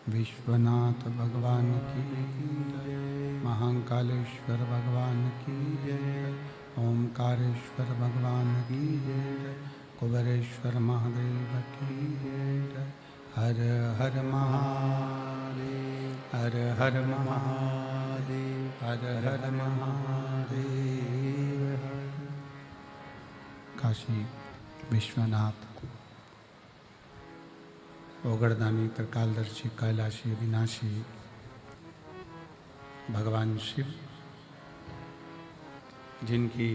विश्वनाथ भगवान की जय। महाकालेश्वर भगवान की जय। ओमकारेश्वर भगवान की जय। कुबेरेश्वर महादेव की जय। हर हर महादेव, हर हर महादेव, हर हर महादेव। काशी विश्वनाथ, ओगरदानी, त्रिकालदर्शी, कैलाशी, विनाशी भगवान शिव, जिनकी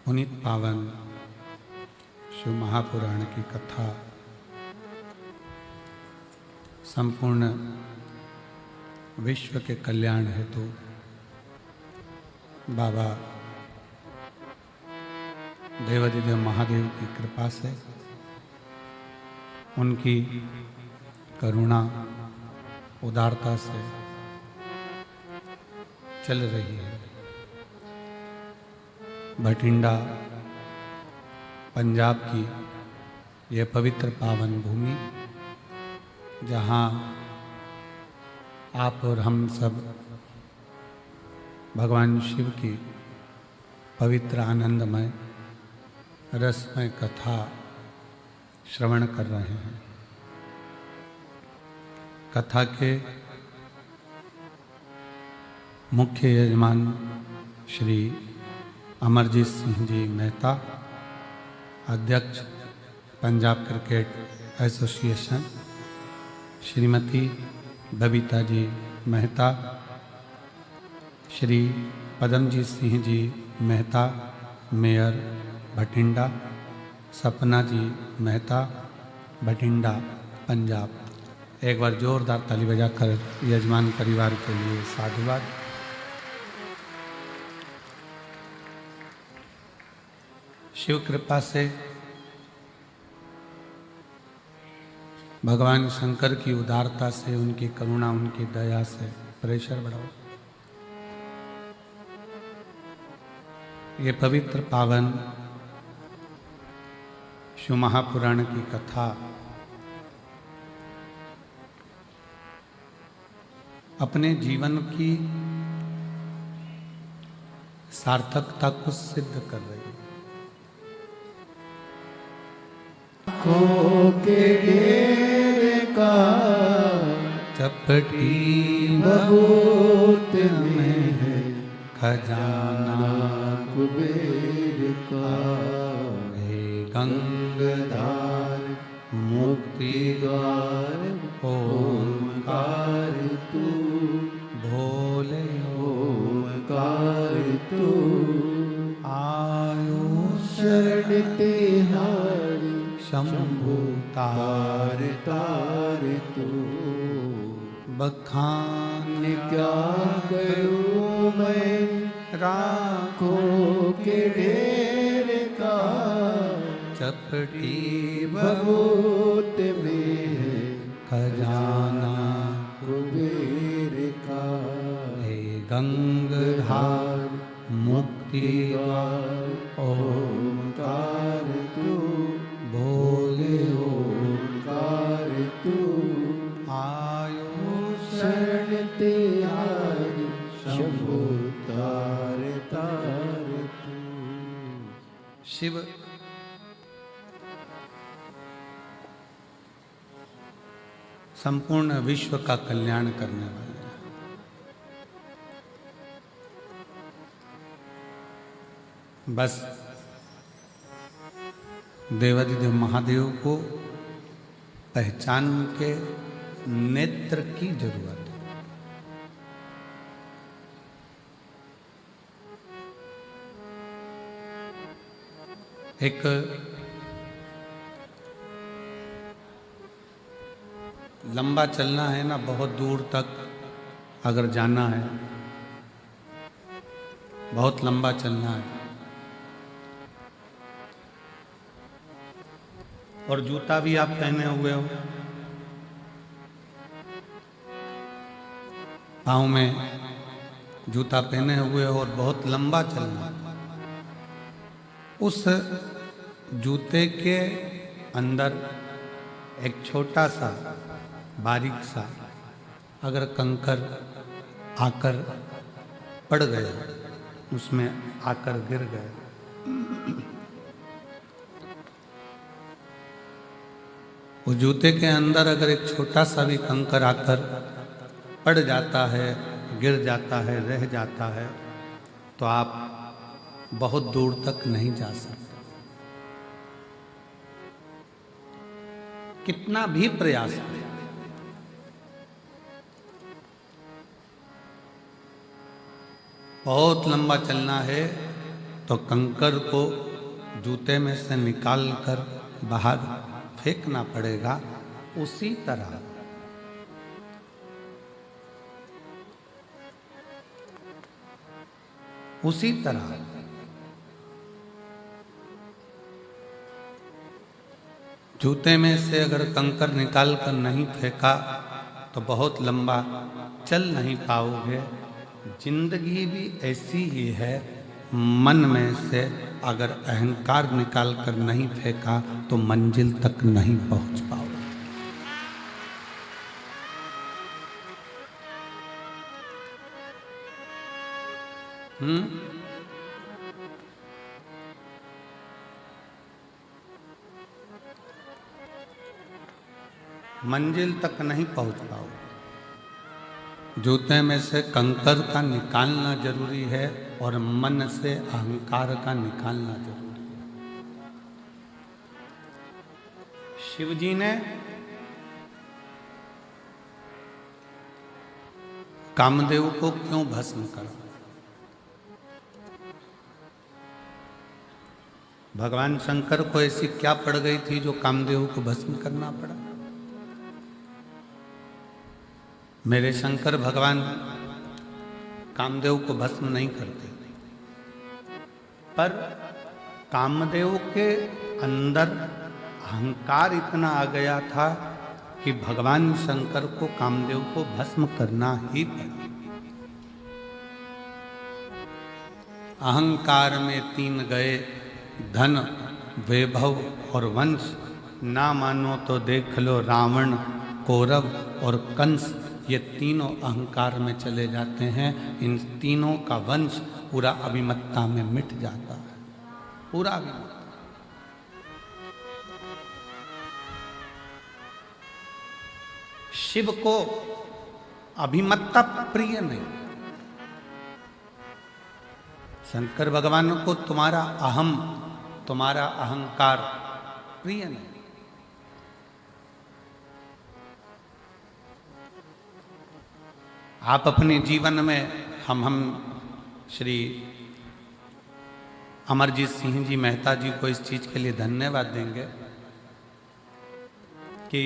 पुनीत पावन शिव महापुराण की कथा संपूर्ण विश्व के कल्याण हेतु बाबा देवाधिदेव महादेव की कृपा से, उनकी करुणा उदारता से चल रही है। भटिंडा पंजाब की यह पवित्र पावन भूमि, जहाँ आप और हम सब भगवान शिव की पवित्र आनंदमय रसमय कथा श्रवण कर रहे हैं। कथा के मुख्य यजमान श्री अमरजीत सिंह जी मेहता, अध्यक्ष Punjab cricket association, Shrimati Babita ji Mehta, Shri पदमजीत Singh ji Mehta mayor Bathinda, सपना जी मेहता भटिंडा पंजाब। एक बार जोरदार ताली बजाकर यजमान परिवार के लिए साधुवाद। शिव कृपा से, भगवान शंकर की उदारता से, उनकी करुणा, उनकी दया से प्रेशर बढ़ाओ। ये पवित्र पावन शिव महापुराण की कथा अपने जीवन की सार्थकता को सिद्ध कर रही है। के डेरे का चपटी बहुत में है खजाना कुबेर का। हे गंगाधार मुक्ति द्वार ओमकार तू, भोले ओमकार तू। आयुष शरण तिहारी शंभु तार तार तू। बखान क्या करूं मैं राखों के ढेर का। चपटी बहुत में है खजाना कुबेर का। हे गंगाधार मुक्ति द्वार ओमकार तू, भोले ओमकार तू। आयुष शरण तिहारी शंभु तार तार तू। शिव संपूर्ण विश्व का कल्याण करने वाले हैं। बस देवाधिदेव महादेव को पहचान के नेत्र की जरूरत है। एक लंबा चलना है ना, बहुत दूर तक अगर जाना है, बहुत लंबा चलना है, और जूता भी आप पहने हुए हो, पाँव में जूता पहने हुए हो और बहुत लंबा चलना, उस जूते के अंदर एक छोटा सा बारीक सा अगर कंकर आकर पड़ गया, उसमें आकर गिर गया, उस जूते के अंदर अगर एक छोटा सा भी कंकर आकर पड़ जाता है, गिर जाता है, रह जाता है, तो आप बहुत दूर तक नहीं जा सकते। कितना भी प्रयास करें, बहुत लंबा चलना है तो कंकर को जूते में से निकाल कर बाहर फेंकना पड़ेगा। उसी तरह जूते में से अगर कंकर निकाल कर नहीं फेंका तो बहुत लंबा चल नहीं पाओगे। जिंदगी भी ऐसी ही है, मन में से अगर अहंकार निकाल कर नहीं फेंका तो मंजिल तक नहीं पहुंच पाओगे। मंजिल तक नहीं पहुंच पाओगे। जूते में से कंकर का निकालना जरूरी है और मन से अहंकार का निकालना जरूरी है। शिव जी ने कामदेव को क्यों भस्म करा? भगवान शंकर को ऐसी क्या पड़ गई थी जो कामदेव को भस्म करना पड़ा? मेरे शंकर भगवान कामदेव को भस्म नहीं करते, पर कामदेव के अंदर अहंकार इतना आ गया था कि भगवान शंकर को कामदेव को भस्म करना ही पड़ा। अहंकार में तीन गए, धन, वैभव और वंश। ना मानो तो देख लो रावण, कौरव और कंस, ये तीनों अहंकार में चले जाते हैं। इन तीनों का वंश पूरा अभिमत्ता में मिट जाता है, पूरा अभिमत्ता। शिव को अभिमत्ता प्रिय नहीं। शंकर भगवान को तुम्हारा अहम, तुम्हारा अहंकार प्रिय नहीं। आप अपने जीवन में हम श्री अमरजीत सिंह जी मेहता जी को इस चीज के लिए धन्यवाद देंगे कि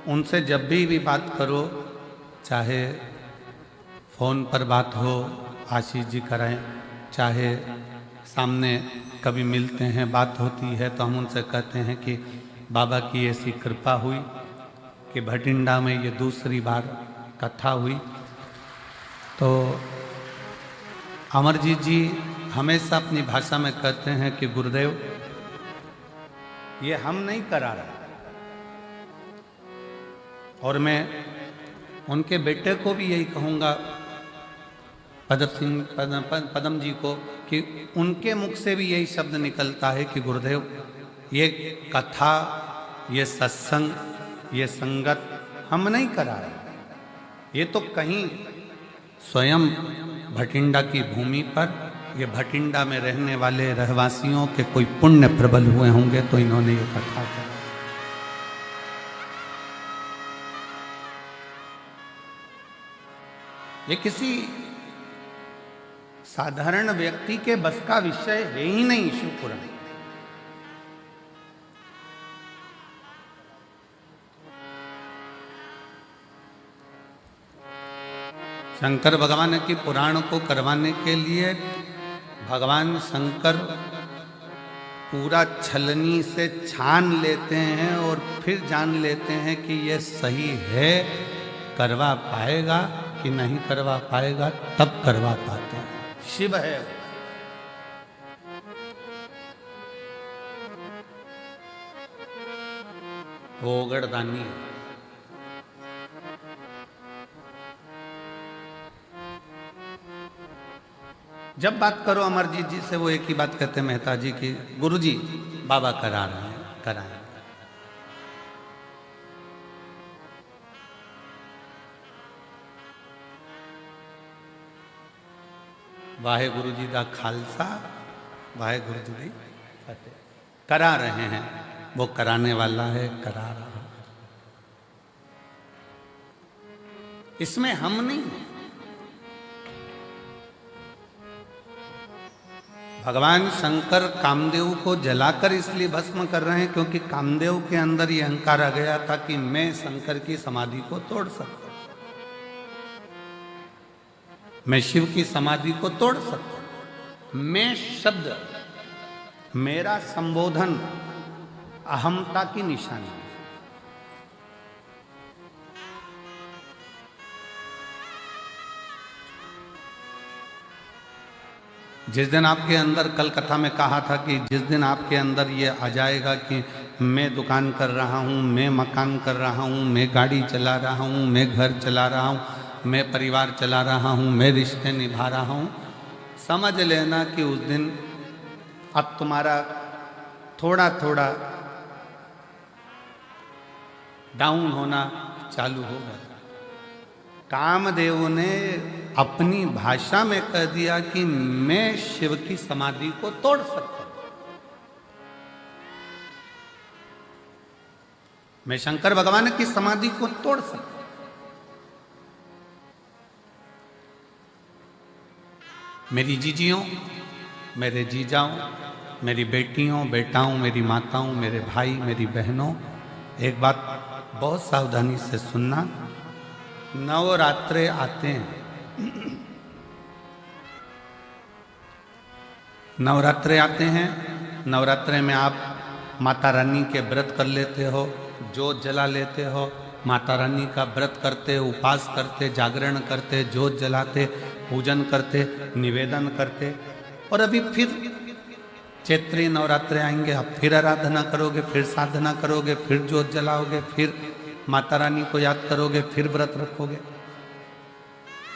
उनसे जब भी बात करो, चाहे फोन पर बात हो, आशीष जी कराएं, चाहे सामने कभी मिलते हैं, बात होती है, तो हम उनसे कहते हैं कि बाबा की ऐसी कृपा हुई कि भटिंडा में ये दूसरी बार कथा हुई। तो अमरजीत जी हमेशा अपनी भाषा में कहते हैं कि गुरुदेव, ये हम नहीं करा रहे। और मैं उनके बेटे को भी यही कहूँगा, पदम जी को, कि उनके मुख से भी यही शब्द निकलता है कि गुरुदेव, ये कथा, ये सत्संग, ये संगत हम नहीं करा रहे। ये तो कहीं स्वयं भटिंडा की भूमि पर, ये भटिंडा में रहने वाले रहवासियों के कोई पुण्य प्रबल हुए होंगे तो इन्होंने ये कथा करा। ये किसी साधारण व्यक्ति के बस का विषय है ही नहीं। शिवपुराण शंकर भगवान की पुराण को करवाने के लिए भगवान शंकर पूरा छलनी से छान लेते हैं और फिर जान लेते हैं कि यह सही है, करवा पाएगा कि नहीं करवा पाएगा, तब करवा पाते हैं। शिव है। वो ओगड़दानी है। जब बात करो अमरजीत जी से, वो एक ही बात कहते हैं मेहता जी की, गुरुजी बाबा करा रहे हैं, कराएं। वाहे गुरु जी का खालसा, वाहे गुरु जी की फतेह। करा रहे हैं, वो कराने वाला है, करा रहा है। इसमें हम नहीं, भगवान शंकर कामदेव को जलाकर इसलिए भस्म कर रहे हैं क्योंकि कामदेव के अंदर ये अहंकार आ गया था कि मैं शंकर की समाधि को तोड़ सकता, मैं शिव की समाधि को तोड़ सकता। मैं शब्द, मेरा संबोधन अहमता की निशानी है। जिस दिन आपके अंदर, कल कथा में कहा था कि जिस दिन आपके अंदर ये आ जाएगा कि मैं दुकान कर रहा हूँ, मैं मकान कर रहा हूँ, मैं गाड़ी चला रहा हूँ, मैं घर चला रहा हूँ, मैं परिवार चला रहा हूँ, मैं रिश्ते निभा रहा हूँ, समझ लेना कि उस दिन अब तुम्हारा थोड़ा थोड़ा डाउन होना चालू होगा। कामदेव ने अपनी भाषा में कह दिया कि मैं शिव की समाधि को तोड़ सकता हूं, मैं शंकर भगवान की समाधि को तोड़ सकता हूं। मेरी जीजियों, मेरे जीजाओं, मेरी बेटियों, बेटाओं, मेरी माताओं, मेरे भाई, मेरी बहनों, एक बात बहुत सावधानी से सुनना। नवरात्रे आते हैं, नवरात्रे आते हैं। नवरात्रे में आप माता रानी के व्रत कर लेते हो, जोत जला लेते हो, माता रानी का व्रत करते, उपास करते, जागरण करते, जोत जलाते, पूजन करते, निवेदन करते। और अभी फिर चैत्री नवरात्रे आएंगे, आप फिर आराधना करोगे, फिर साधना करोगे, फिर जोत जलाओगे, फिर माता रानी को याद करोगे, फिर व्रत रखोगे।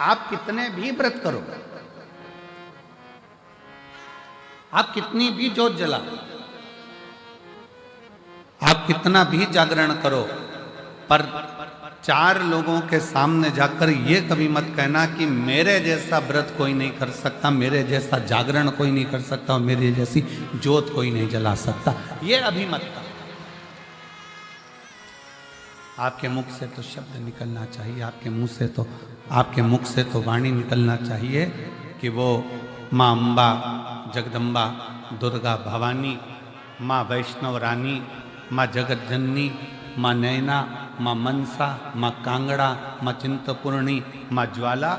आप कितने भी व्रत करो, आप कितनी भी जोत जलाओ, आप कितना भी जागरण करो, पर 4 लोगों के सामने जाकर ये कभी मत कहना कि मेरे जैसा व्रत कोई नहीं कर सकता, मेरे जैसा जागरण कोई नहीं कर सकता और मेरी जैसी जोत कोई नहीं जला सकता। ये अभी मत कहो। आपके मुख से तो शब्द निकलना चाहिए, आपके मुंह से तो, आपके मुख से तो वाणी निकलना चाहिए कि वो माँ अम्बा, जगदम्बा, दुर्गा भवानी, माँ वैष्णव रानी, माँ जगत जननी, माँ नैना, माँ मनसा, माँ कांगड़ा, माँ चिंतपूर्णी, माँ ज्वाला,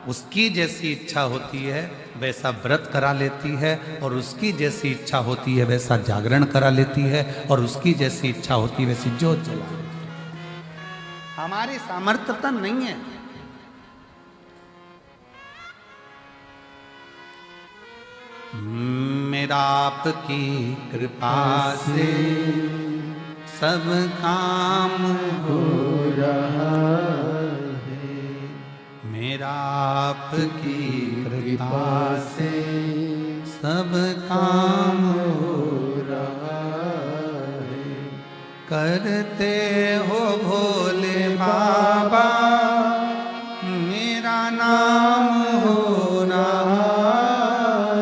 उसकी जैसी इच्छा होती है वैसा व्रत करा लेती है, और उसकी जैसी इच्छा होती है वैसा जागरण करा लेती है, और उसकी जैसी इच्छा होती है वैसी जोत जला लेती है। हमारी सामर्थ्यता नहीं है। मेरा आपकी कृपा से सब काम हो रहा है, मेरा आपकी कृपा से सब काम काम हो रहा है। करते हो भोले बाबा, मेरा नाम हो रहा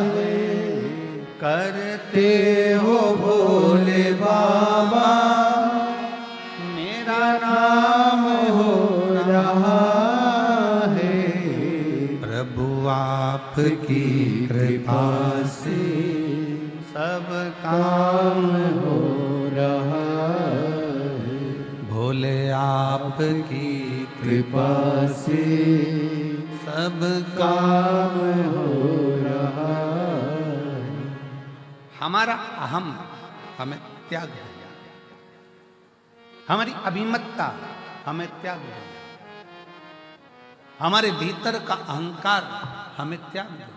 है। करते हो भोले बाबा, मेरा नाम हो रहा है। प्रभु आपकी कृपा से सब काम काम हो रहा है। भोले आपकी कृपा से सब काम हो रहा है। हमारा अहम हमें त्याग है, हमारी अभिमतता हमें त्याग है, हमारे भीतर का अहंकार हमें त्याग है।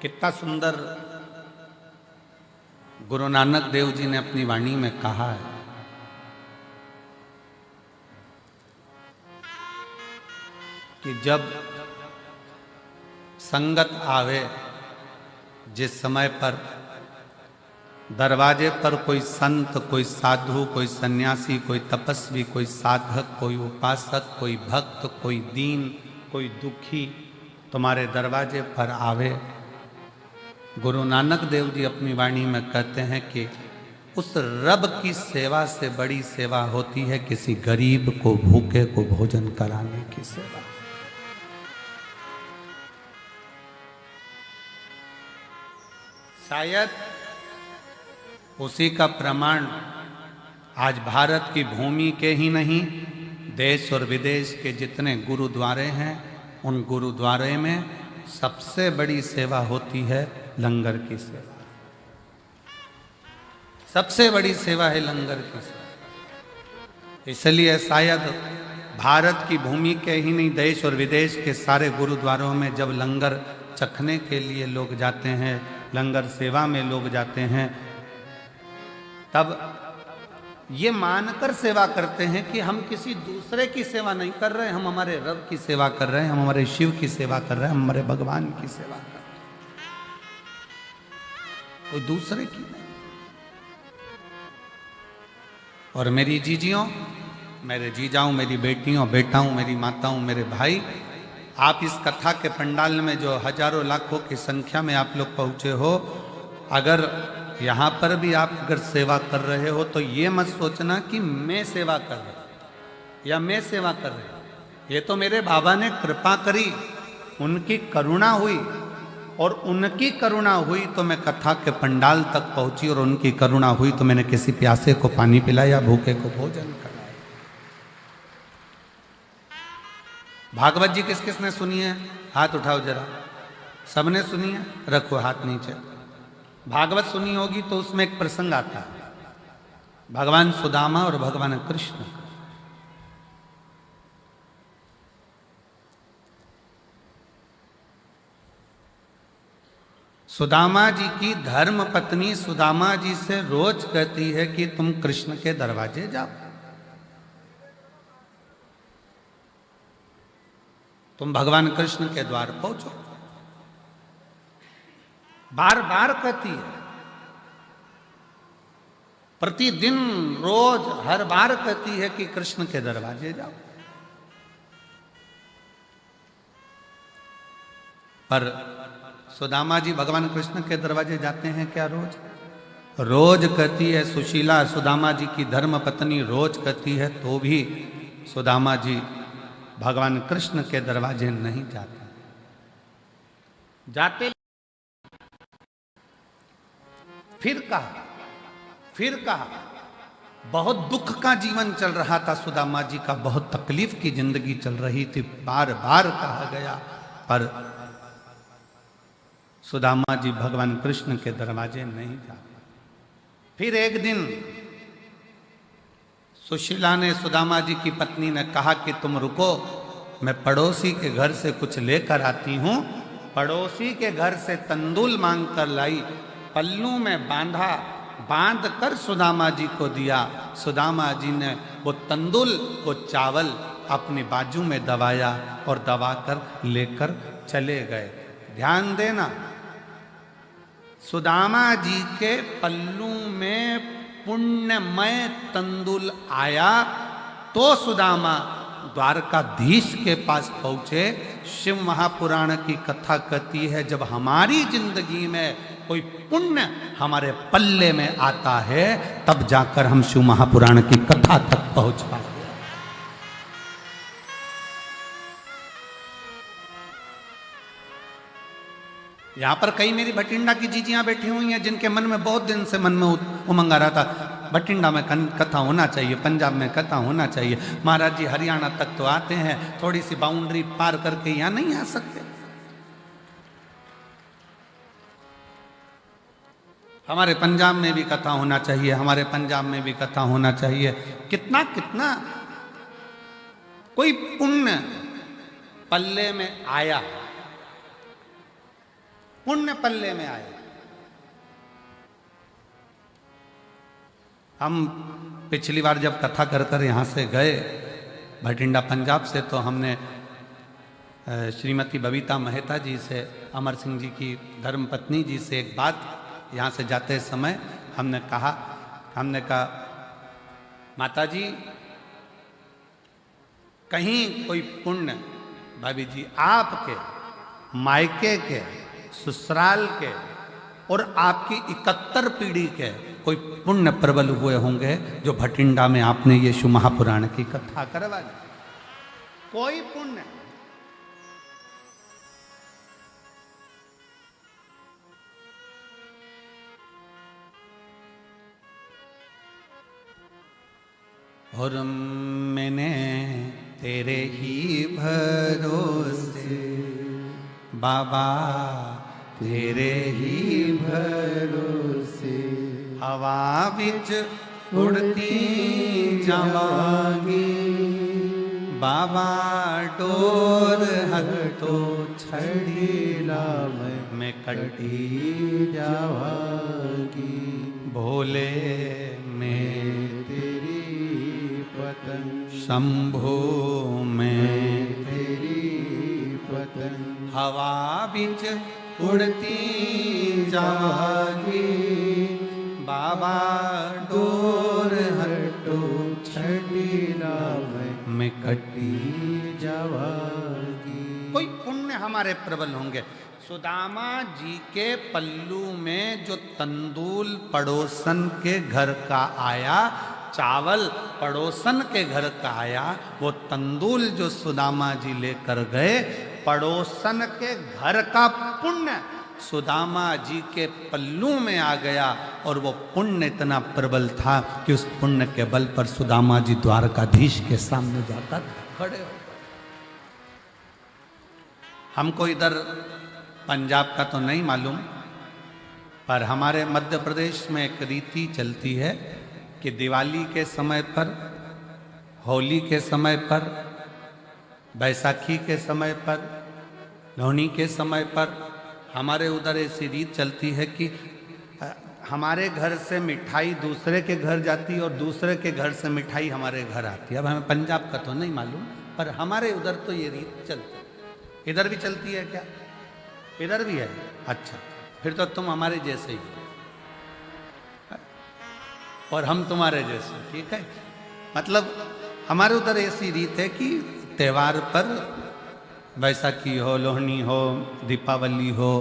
कितना सुंदर गुरु नानक देव जी ने अपनी वाणी में कहा है कि जब संगत आवे, जिस समय पर दरवाजे पर कोई संत, कोई साधु, कोई सन्यासी, कोई तपस्वी, कोई साधक, कोई उपासक, कोई भक्त, कोई दीन, कोई दुखी तुम्हारे दरवाजे पर आवे, गुरु नानक देव जी अपनी वाणी में कहते हैं कि उस रब की सेवा से बड़ी सेवा होती है किसी गरीब को, भूखे को भोजन कराने की सेवा। शायद उसी का प्रमाण आज भारत की भूमि के ही नहीं, देश और विदेश के जितने गुरुद्वारे हैं, उन गुरुद्वारे में सबसे बड़ी सेवा होती है लंगर की सेवा। सबसे बड़ी सेवा है लंगर की सेवा। इसलिए शायद भारत की भूमि के ही नहीं, देश और विदेश के सारे गुरुद्वारों में जब लंगर चखने के लिए लोग जाते हैं, लंगर सेवा में लोग जाते हैं, तब ये मानकर सेवा करते हैं कि हम किसी दूसरे की सेवा नहीं कर रहे, हम हमारे रब की सेवा कर रहे हैं, हम हमारे शिव की सेवा कर रहे हैं, हम हमारे भगवान की सेवा कर रहे हैं, कोई दूसरे की नहीं। और मेरी जीजियों, मेरे जीजाओं, मेरी बेटियों, बेटाओं, मेरी माताओं, मेरे भाई, आप इस कथा के पंडाल में जो हजारों लाखों की संख्या में आप लोग पहुंचे हो, अगर यहाँ पर भी आप अगर सेवा कर रहे हो तो ये मत सोचना कि मैं सेवा कर रहा हूं या मैं सेवा कर रहा हूं। ये तो मेरे बाबा ने कृपा करी, उनकी करुणा हुई, और उनकी करुणा हुई तो मैं कथा के पंडाल तक पहुंची, और उनकी करुणा हुई तो मैंने किसी प्यासे को पानी पिलाया, भूखे को भोजन कराया। भागवत जी किस किस ने सुनी है? हाथ उठाओ जरा। सबने सुनी है? रखो हाथ नीचे। भागवत सुनी होगी तो उसमें एक प्रसंग आता है, भगवान सुदामा और भगवान कृष्ण। सुदामा जी की धर्म पत्नी सुदामा जी से रोज कहती है कि तुम कृष्ण के दरवाजे जाओ, तुम भगवान कृष्ण के द्वार पहुंचो। बार बार कहती है, प्रतिदिन रोज हर बार कहती है कि कृष्ण के दरवाजे जाओ। पर सुदामा जी भगवान कृष्ण के दरवाजे जाते हैं क्या रोज? रोज कहती है सुशीला, सुदामा जी की धर्म पत्नी रोज कहती है, तो भी सुदामा जी भगवान कृष्ण के दरवाजे नहीं जाते। जाते फिर कहा बहुत दुख का जीवन चल रहा था सुदामा जी का, बहुत तकलीफ की जिंदगी चल रही थी, बार बार कहा गया, पर सुदामा जी भगवान कृष्ण के दरवाजे नहीं जाते। फिर एक दिन सुशीला ने, सुदामा जी की पत्नी ने कहा कि तुम रुको, मैं पड़ोसी के घर से कुछ लेकर आती हूं। पड़ोसी के घर से तंदूल मांग कर लाई, पल्लू में बांधा, बांध कर सुदामा जी को दिया। सुदामा जी ने वो तंदूल को चावल अपनी बाजू में दबाया और दबाकर लेकर चले गए। ध्यान देना, सुदामा जी के पल्लू में पुण्यमय तंदूल आया तो सुदामा द्वारकाधीश के पास पहुंचे। शिव महापुराण की कथा कहती है, जब हमारी जिंदगी में कोई पुण्य हमारे पल्ले में आता है तब जाकर हम शिव महापुराण की कथा तक पहुंच पाते। यहां पर कई मेरी भटिंडा की जीजियां बैठी हुई हैं जिनके मन में बहुत दिन से मन में उमंग आ रहा था, भटिंडा में कथा होना चाहिए, पंजाब में कथा होना चाहिए। महाराज जी हरियाणा तक तो आते हैं, थोड़ी सी बाउंड्री पार करके यहां नहीं आ सकते? हमारे पंजाब में भी कथा होना चाहिए, हमारे पंजाब में भी कथा होना चाहिए। कितना कितना कोई पुण्य पल्ले में आया, पुण्य पल्ले में आए। हम पिछली बार जब कथा कर कर यहाँ से गए भटिंडा पंजाब से, तो हमने श्रीमती बबीता मेहता जी से, अमर सिंह जी की धर्मपत्नी जी से एक बात यहाँ से जाते समय हमने कहा माता जी कहीं कोई पुण्य, भाभी जी आपके मायके के, ससुराल के और आपकी 71 पीढ़ी के कोई पुण्य प्रबल हुए होंगे जो भटिंडा में आपने ये शिव महापुराण की कथा करवा दी। कोई पुण्य और मैंने तेरे ही भरोसे बाबा, तेरे ही भरोसे हवा बिच उड़ती जावांगी बाबा, डोर हटो छड़ीला मैं कटी जावांगी भोले में तेरी पतंग, शंभो में तेरी पतंग हवा बिच उड़ती जावांगी बाबा, डोर हटो छड़ीला मैं कटी जावांगी। कोई पुण्य हमारे प्रबल होंगे। सुदामा जी के पल्लू में जो तंदूल पड़ोसन के घर का आया, चावल पड़ोसन के घर का आया, वो तंदूल जो सुदामा जी लेकर गए, पड़ोसन के घर का पुण्य सुदामा जी के पल्लू में आ गया और वो पुण्य इतना प्रबल था कि उस पुण्य के बल पर सुदामा जी द्वारकाधीश के सामने जाकर खड़े हो गए। हमको इधर पंजाब का तो नहीं मालूम, पर हमारे मध्य प्रदेश में एक रीति चलती है कि दिवाली के समय पर, होली के समय पर, बैसाखी के समय पर, लोहड़ी के समय पर हमारे उधर ऐसी रीत चलती है कि हमारे घर से मिठाई दूसरे के घर जाती है और दूसरे के घर से मिठाई हमारे घर आती है। अब हमें पंजाब का तो नहीं मालूम, पर हमारे उधर तो ये रीत चलती है। इधर भी चलती है क्या? इधर भी है? अच्छा, फिर तो तुम हमारे जैसे ही हो और हम तुम्हारे जैसे, ठीक है। मतलब हमारे उधर ऐसी रीत है कि त्योहार पर, बैसाखी हो, लोहड़ी हो, दीपावली हो,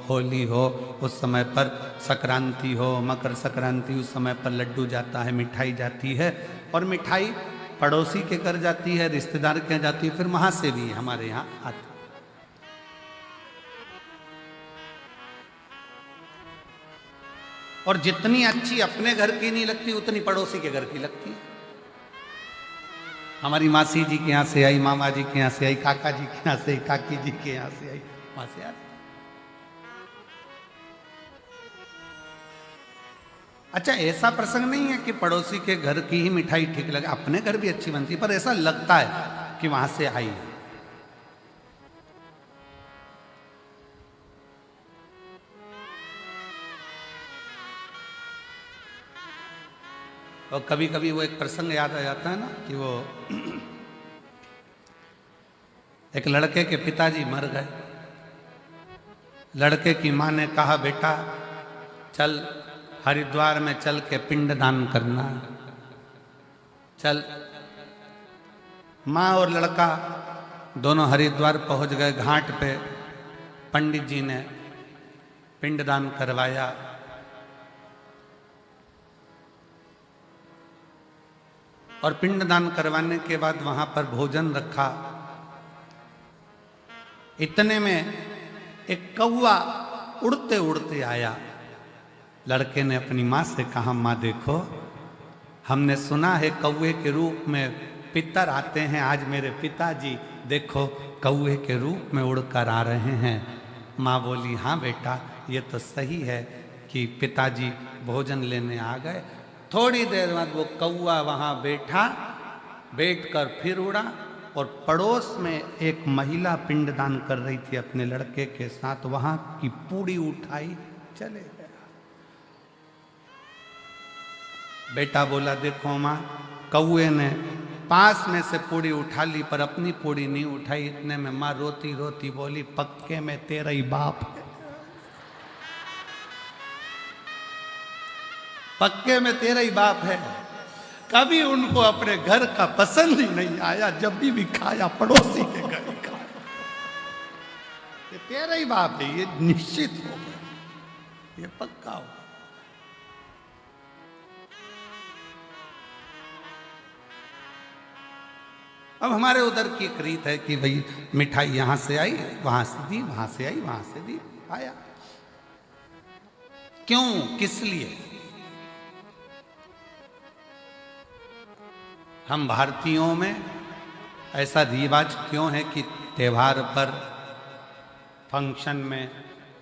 होली हो, उस समय पर संक्रांति हो, मकर संक्रांति, उस समय पर लड्डू जाता है, मिठाई जाती है और मिठाई पड़ोसी के घर जाती है, रिश्तेदार के जाती है, फिर वहां से भी हमारे यहाँ आती है। और जितनी अच्छी अपने घर की नहीं लगती उतनी पड़ोसी के घर की लगती है। हमारी मासी जी के यहाँ से आई, मामा जी के यहाँ से आई, काका जी के यहाँ से आई, काकी जी के यहाँ से आई, वहां से आई। अच्छा, ऐसा प्रसंग नहीं है कि पड़ोसी के घर की ही मिठाई ठीक लगे, अपने घर भी अच्छी बनती है, पर ऐसा लगता है कि वहां से आई है। और कभी कभी वो एक प्रसंग याद आ जाता है ना कि वो एक लड़के के पिताजी मर गए। लड़के की माँ ने कहा, बेटा चल हरिद्वार में चल के पिंडदान करना। चल। माँ और लड़का दोनों हरिद्वार पहुंच गए। घाट पे पंडित जी ने पिंडदान करवाया। और पिंडदान करवाने के बाद वहां पर भोजन रखा। इतने में एक कौवा उड़ते उड़ते आया। लड़के ने अपनी माँ से कहा, माँ देखो, हमने सुना है कौवे के रूप में पितर आते हैं, आज मेरे पिताजी देखो कौवे के रूप में उड़कर आ रहे हैं। माँ बोली, हाँ बेटा, ये तो सही है कि पिताजी भोजन लेने आ गए। थोड़ी देर बाद वो कौवा वहाँ बैठा, बैठकर फिर उड़ा और पड़ोस में एक महिला पिंडदान कर रही थी अपने लड़के के साथ, वहां की पूड़ी उठाई, चले गया। बेटा बोला देखो माँ, कौए ने पास में से पूड़ी उठा ली पर अपनी पूड़ी नहीं उठाई। इतने में माँ रोती रोती बोली पक्के में तेरा ही बाप है, पक्के में तेरा ही बाप है। कभी उनको अपने घर का पसंद ही नहीं आया, जब भी खाया पड़ोसी के घर ही खाया। ये तेरा ही बाप है, ये निश्चित हो गया, ये पक्का हो। अब हमारे उधर की एक रीत है कि भाई मिठाई यहां से आई, वहां से दी, वहां से आई, वहां से दी, आया। क्यों, किस लिए? हम भारतीयों में ऐसा रिवाज क्यों है कि त्योहार पर, फंक्शन में,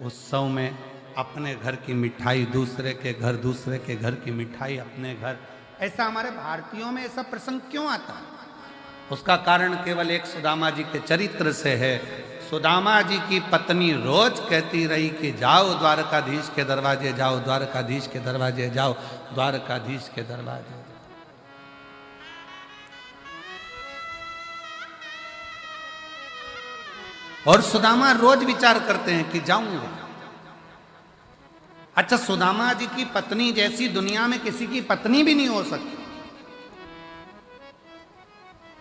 उत्सव में अपने घर की मिठाई दूसरे के घर, दूसरे के घर की मिठाई अपने घर, ऐसा हमारे भारतीयों में ऐसा प्रसंग क्यों आता है? उसका कारण केवल एक सुदामा जी के चरित्र से है। सुदामा जी की पत्नी रोज कहती रही कि जाओ द्वारकाधीश के दरवाजे जाओ, द्वारकाधीश के दरवाजे जाओ, द्वारकाधीश के दरवाजे। और सुदामा रोज विचार करते हैं कि जाऊंगा। अच्छा, सुदामा जी की पत्नी जैसी दुनिया में किसी की पत्नी भी नहीं हो सकती।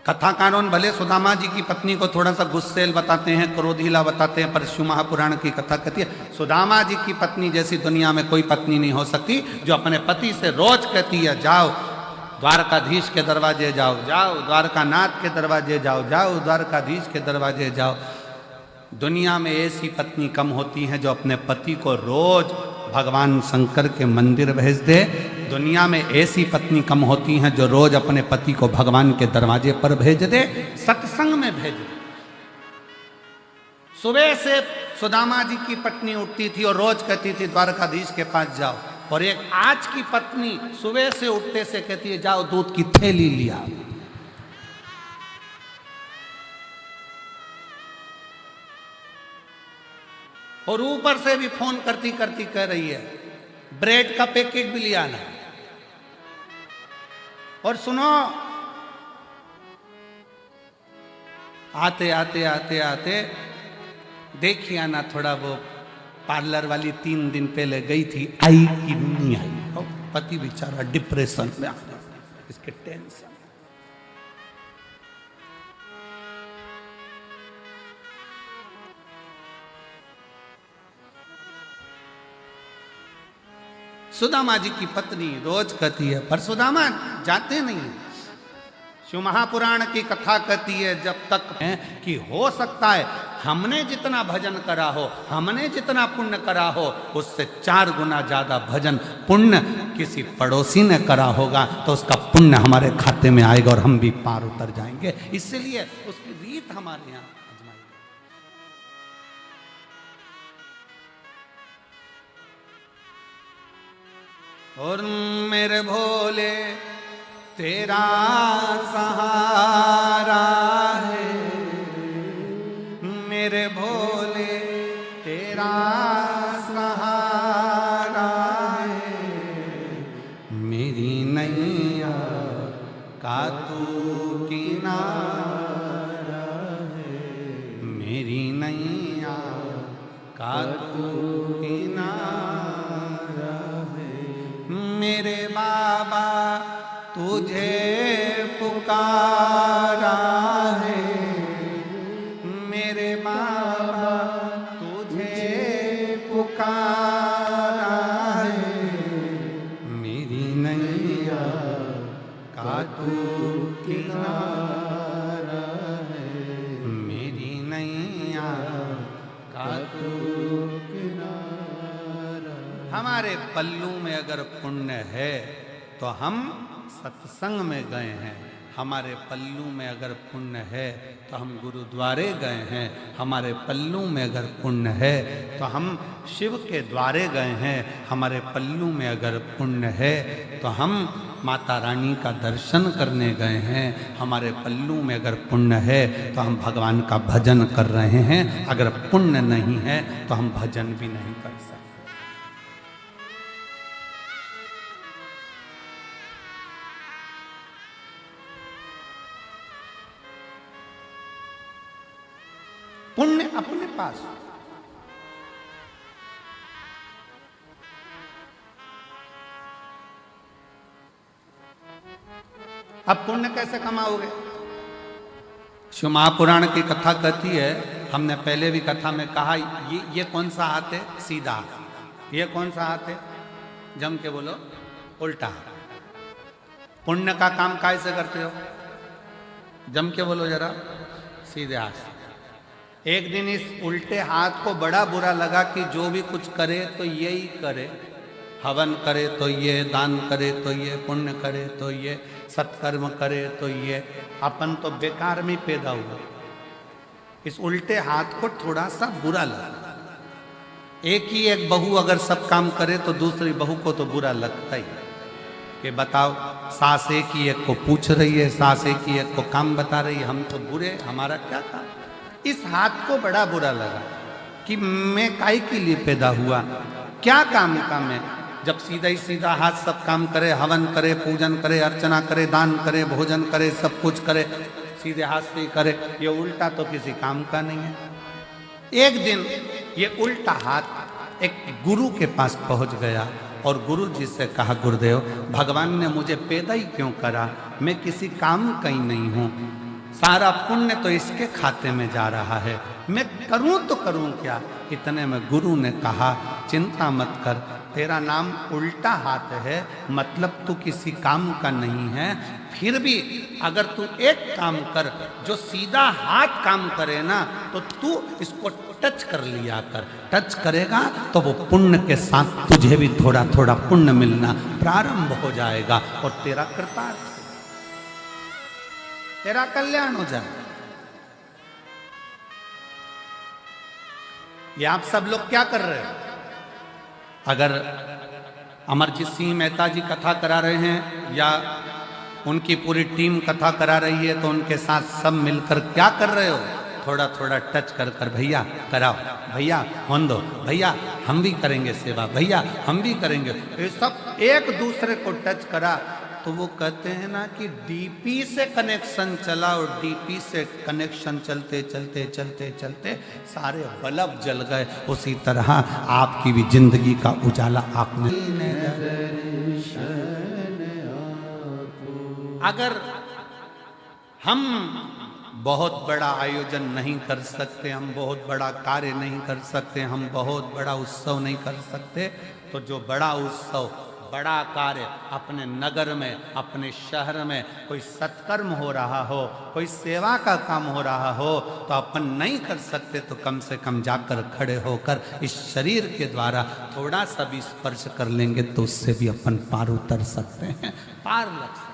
कथाकारों भले सुदामा जी की पत्नी को थोड़ा सा गुस्सेल बताते हैं, क्रोधीला बताते हैं, पर शिव महापुराण की कथा कहती है सुदामा जी की पत्नी जैसी दुनिया में कोई पत्नी नहीं हो सकती, जो अपने पति से रोज कहती है जाओ द्वारकाधीश के दरवाजे जाओ, जाओ द्वारकानाथ के दरवाजे जाओ, जाओ द्वारकाधीश के दरवाजे जाओ। दुनिया में ऐसी पत्नी कम होती हैं जो अपने पति को रोज भगवान शंकर के मंदिर भेज दे। दुनिया में ऐसी पत्नी कम होती हैं जो रोज अपने पति को भगवान के दरवाजे पर भेज दे, सत्संग में भेज दे। सुबह से सुदामा जी की पत्नी उठती थी और रोज कहती थी द्वारकाधीश के पास जाओ, और एक आज की पत्नी सुबह से उठते से कहती है जाओ दूध की थैली लिया। और ऊपर से भी फोन करती करती कह रही है ब्रेड का पैकेट भी ले आना। और सुनो, आते आते आते आते देखिए आना, थोड़ा वो पार्लर वाली 3 दिन पहले गई थी, आई कि नहीं आई। और पति बेचारा डिप्रेशन में आ गया, इसके टेंशन। सुदामा जी की पत्नी रोज कहती है, पर सुदामा जाते नहीं है। शिव महापुराण की कथा कहती है जब तक है कि हो सकता है हमने जितना भजन करा हो, हमने जितना पुण्य करा हो, उससे 4 गुना ज्यादा भजन पुण्य किसी पड़ोसी ने करा होगा तो उसका पुण्य हमारे खाते में आएगा और हम भी पार उतर जाएंगे। इसलिए उसकी रीत हमारे यहाँ आजमाई। और मेरे भोले तेरा सहारा है, मेरे भोले तेरा सहारा है, मेरी नैया का तू किनारा है, मेरी नैया का तू किनारा है, मेरे बाबा तुझे पुकारा है, मेरे बाबा तुझे पुकारा है, मेरी नैया का तू किनारा है, मेरी नैया का तू किनारा। हमारे पल्लू में अगर पुण्य है तो हम सत्संग में गए हैं, हमारे पल्लू में अगर पुण्य है तो हम गुरुद्वारे गए हैं, हमारे पल्लू में अगर पुण्य है तो हम शिव के द्वारे गए हैं, हमारे पल्लू में अगर पुण्य है तो हम माता रानी का दर्शन करने गए हैं, हमारे पल्लू में अगर पुण्य है तो हम भगवान का भजन कर रहे हैं, अगर पुण्य नहीं है तो हम भजन भी नहीं कर सकते। पुण्य अपने पास। अब पुण्य कैसे कमाओगे? शिव महापुराण की कथा कहती है, हमने पहले भी कथा में कहा, ये कौन सा हाथ है? सीधा। ये कौन सा हाथ है? जम के बोलो, उल्टा। पुण्य का काम कैसे करते हो? जम के बोलो जरा, सीधे हाथ से। एक दिन इस उल्टे हाथ को बड़ा बुरा लगा कि जो भी कुछ करे तो यही करे, हवन करे तो ये, दान करे तो ये, पुण्य करे तो ये, सत्कर्म करे तो ये, अपन तो बेकार में पैदा हुआ। इस उल्टे हाथ को थोड़ा सा बुरा लगा। एक ही एक बहू अगर सब काम करे तो दूसरी बहू को तो बुरा लगता ही कि बताओ, सास एक ही एक को पूछ रही है, सास एक ही एक को काम बता रही है, हम तो बुरे, हमारा क्या काम? इस हाथ को बड़ा बुरा लगा कि मैं काहे के लिए पैदा हुआ, क्या काम का मैं? जब सीधा ही सीधा हाथ सब काम करे, हवन करे, पूजन करे, अर्चना करे, दान करे, भोजन करे, सब कुछ करे, सीधे हाथ से ही करे, ये उल्टा तो किसी काम का नहीं है। एक दिन ये उल्टा हाथ एक गुरु के पास पहुंच गया और गुरु जी से कहा, गुरुदेव, भगवान ने मुझे पैदा ही क्यों करा? मैं किसी काम का ही नहीं हूं, सारा पुण्य तो इसके खाते में जा रहा है, मैं करूं तो करूं क्या? इतने में गुरु ने कहा, चिंता मत कर, तेरा नाम उल्टा हाथ है, मतलब तू किसी काम का नहीं है, फिर भी अगर तू एक काम कर, जो सीधा हाथ काम करे ना, तो तू इसको टच कर लिया कर। टच करेगा तो वो पुण्य के साथ तुझे भी थोड़ा थोड़ा पुण्य मिलना प्रारंभ हो जाएगा और तेरा कृतार्थ, तेरा कल्याण हो जाए। ये आप सब लोग क्या कर रहे हो? अगर अमरजीत सिंह मेहता जी कथा करा रहे हैं या उनकी पूरी टीम कथा करा रही है तो उनके साथ सब मिलकर क्या कर रहे हो? थोड़ा थोड़ा टच कर कर, भैया कराओ, भैया होन दो, भैया हम भी करेंगे सेवा, भैया हम भी करेंगे। ये सब एक दूसरे को टच करा तो वो कहते हैं ना कि डीपी से कनेक्शन चला और डीपी से कनेक्शन चलते चलते चलते चलते सारे बल्ब जल गए। उसी तरह आपकी भी जिंदगी का उजाला आपने। अगर हम बहुत बड़ा आयोजन नहीं कर सकते, हम बहुत बड़ा कार्य नहीं कर सकते, हम बहुत बड़ा उत्सव नहीं कर सकते, तो जो बड़ा उत्सव, बड़ा कार्य अपने नगर में, अपने शहर में कोई सत्कर्म हो रहा हो, कोई सेवा का काम हो रहा हो, तो अपन नहीं कर सकते तो कम से कम जाकर खड़े होकर इस शरीर के द्वारा थोड़ा सा भी स्पर्श कर लेंगे तो उससे भी अपन पार उतर सकते हैं, पार लग सकते हैं।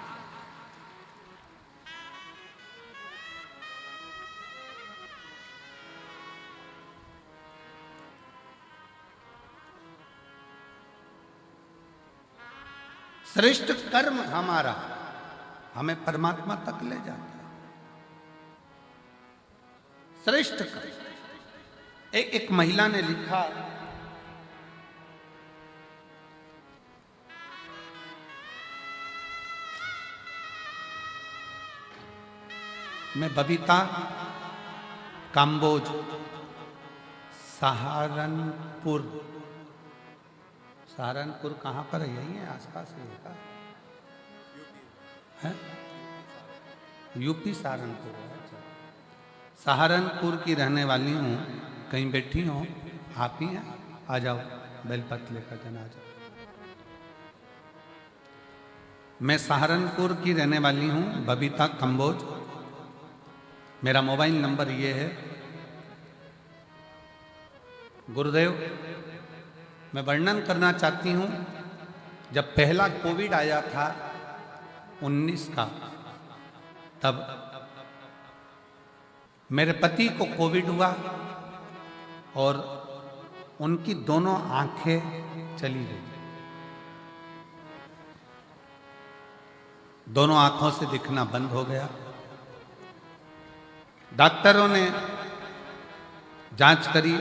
श्रेष्ठ कर्म हमारा हमें परमात्मा तक ले जाता है। श्रेष्ठ कर्म। एक महिला ने लिखा, मैं बबीता, काम्बोज, सहारनपुर। सहारनपुर कहाँ पर है? यही है आसपास है, यूपी सहारनपुर है। सहारनपुर की रहने वाली हूँ, कहीं बैठी हो आप ही हैं, आ जाओ, बेलपत्र लेकर के आ जाओ। मैं सहारनपुर की रहने वाली हूँ, बबीता कंबोज। मेरा मोबाइल नंबर ये है। गुरुदेव, मैं वर्णन करना चाहती हूँ, जब पहला कोविड आया था 19 का, तब मेरे पति को कोविड हुआ और उनकी दोनों आंखें चली गई। दोनों आंखों से दिखना बंद हो गया। डॉक्टरों ने जांच करी।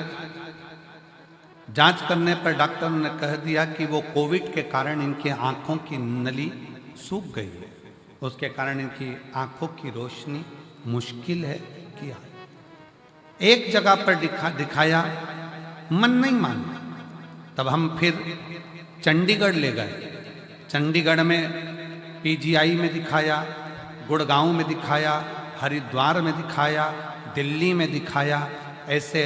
जांच करने पर डॉक्टरों ने कह दिया कि वो कोविड के कारण इनके आंखों की नली सूख गई है, उसके कारण इनकी आंखों की रोशनी मुश्किल है किया। एक जगह पर दिखाया, मन नहीं माना। तब हम फिर चंडीगढ़ ले गए। चंडीगढ़ में पीजीआई में दिखाया, गुड़गांव में दिखाया, हरिद्वार में दिखाया, दिल्ली में दिखाया। ऐसे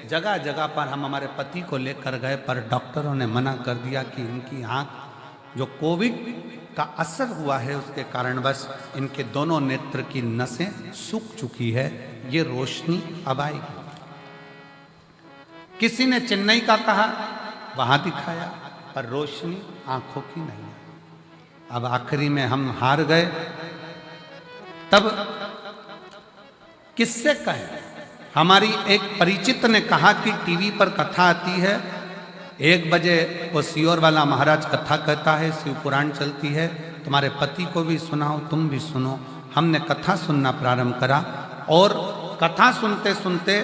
जगह जगह पर हम हमारे पति को लेकर गए, पर डॉक्टरों ने मना कर दिया कि इनकी आंख जो कोविड का असर हुआ है उसके कारण बस इनके दोनों नेत्र की नसें सूख चुकी है, ये रोशनी अब आएगी। किसी ने चेन्नई का कहा, वहां दिखाया, पर रोशनी आंखों की नहीं है। अब आखिरी में हम हार गए। तब किससे कहें? हमारी एक परिचित ने कहा कि टीवी पर कथा आती है, 1 बजे वो सियोर वाला महाराज कथा कहता है, शिव पुराण चलती है, तुम्हारे पति को भी सुनाओ, तुम भी सुनो। हमने कथा सुनना प्रारंभ करा और कथा सुनते सुनते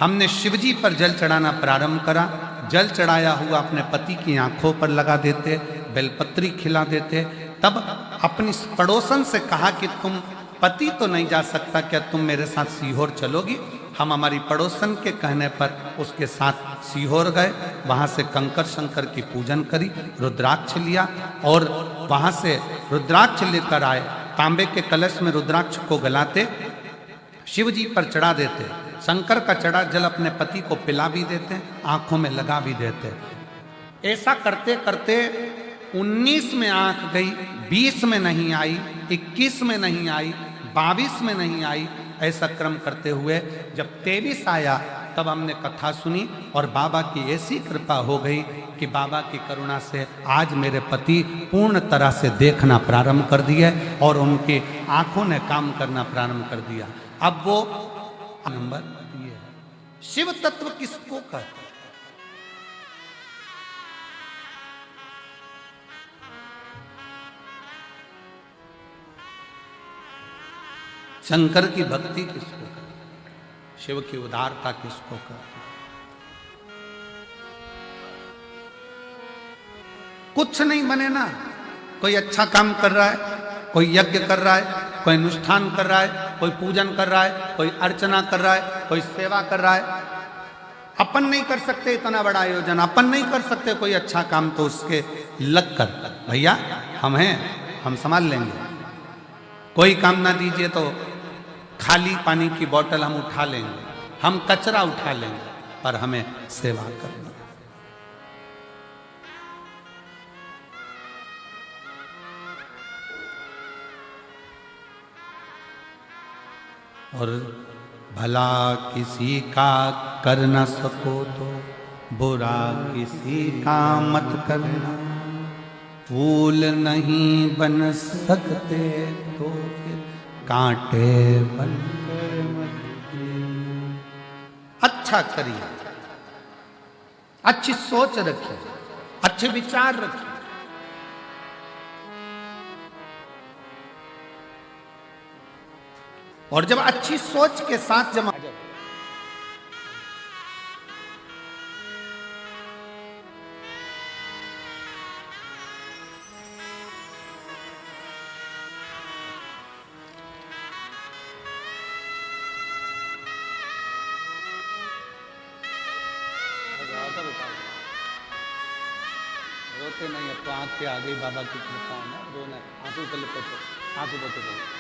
हमने शिवजी पर जल चढ़ाना प्रारंभ करा। जल चढ़ाया हुआ अपने पति की आंखों पर लगा देते, बेलपत्री खिला देते। तब अपनी पड़ोसन से कहा कि तुम, पति तो नहीं जा सकता, क्या तुम मेरे साथ सीहोर चलोगी? हम हमारी पड़ोसन के कहने पर उसके साथ सीहोर गए। वहाँ से कंकर शंकर की पूजन करी, रुद्राक्ष लिया और वहाँ से रुद्राक्ष लेकर आए। तांबे के कलश में रुद्राक्ष को गलाते, शिव जी पर चढ़ा देते, शंकर का चढ़ा जल अपने पति को पिला भी देते, आंखों में लगा भी देते। ऐसा करते करते 19 में आंख गई, 20 में नहीं आई, 21 में नहीं आई, 22 में नहीं आई। ऐसा क्रम करते हुए जब 23 आया तब हमने कथा सुनी और बाबा की ऐसी कृपा हो गई कि बाबा की करुणा से आज मेरे पति पूर्ण तरह से देखना प्रारंभ कर दिए और उनकी आंखों ने काम करना प्रारंभ कर दिया। अब वो नंबर ये है, शिव तत्व किसको कहते हैं? शंकर की भक्ति किसको कहते हैं? शिव की उदारता किसको कहते हैं? कुछ नहीं बने ना, कोई अच्छा काम कर रहा है, कोई यज्ञ कर रहा है, कोई अनुष्ठान कर रहा है, कोई पूजन कर रहा है, कोई अर्चना कर रहा है, कोई सेवा कर रहा है। अपन नहीं कर सकते इतना बड़ा आयोजन, अपन नहीं कर सकते कोई अच्छा काम, तो उसके लग कर भैया हम हैं, हम संभाल लेंगे। कोई काम ना दीजिए तो खाली पानी की बोतल हम उठा लेंगे, हम कचरा उठा लेंगे, पर हमें सेवा करना। और भला किसी का कर न सको तो बुरा किसी का मत करना, फूल नहीं बन सकते तो फिर कांटे बनकर मत। अच्छा करिए, अच्छी सोच रखिए, अच्छे विचार रखिए। और जब अच्छी सोच के साथ जब रोते नहीं है तो आंख के आगे बाबा की कृपा है ना, रोना आंसू पहले पोछो, आंसू पोछो पहले।